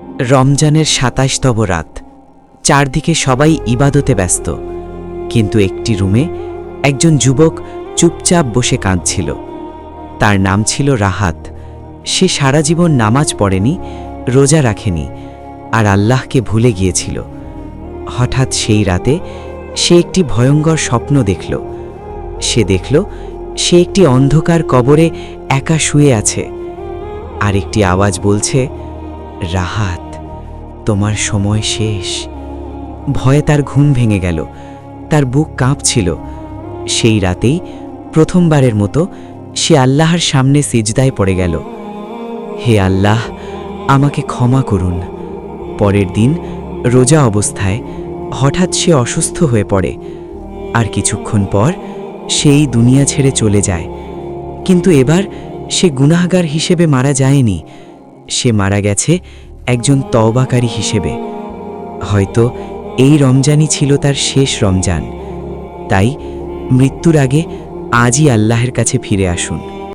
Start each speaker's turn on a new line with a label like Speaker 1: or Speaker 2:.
Speaker 1: রমজানের ২৭তম রাত। চারদিকে সবাই ইবাদতে ব্যস্ত, কিন্তু একটি রুমে একজন যুবক চুপচাপ বসে কাঁদছিল। তার নাম ছিল রাহাত। সে সারা জীবন নামাজ পড়েনি, রোজা রাখেনি, আর আল্লাহকে ভুলে গিয়েছিল। হঠাৎ সেই রাতে সে একটি ভয়ঙ্কর স্বপ্ন দেখল। সে দেখল সে একটি অন্ধকার কবরে একা শুয়ে আছে, আর একটি আওয়াজ বলছে, রাহাত, তোমার সময় শেষ। ভয়ে তার ঘুম ভেঙে গেল, তার বুক কাঁপছিল। সেই রাতেই প্রথমবারের মতো সে আল্লাহর সামনে সিজদায় পড়ে গেল। হে আল্লাহ, আমাকে ক্ষমা করুন। পরের দিন রোজা অবস্থায় হঠাৎ সে অসুস্থ হয়ে পড়ে, আর কিছুক্ষণ পর সেই দুনিয়া ছেড়ে চলে যায়। কিন্তু এবার সে গুনাহগার হিসেবে মারা যায়নি, সে মারা গেছে একজন তওবাকারী হিসেবে। হয়তো এই রমজানই ছিল তার শেষ রমজান। তাই মৃত্যুর আগে আজই আল্লাহর কাছে ফিরে আসুন।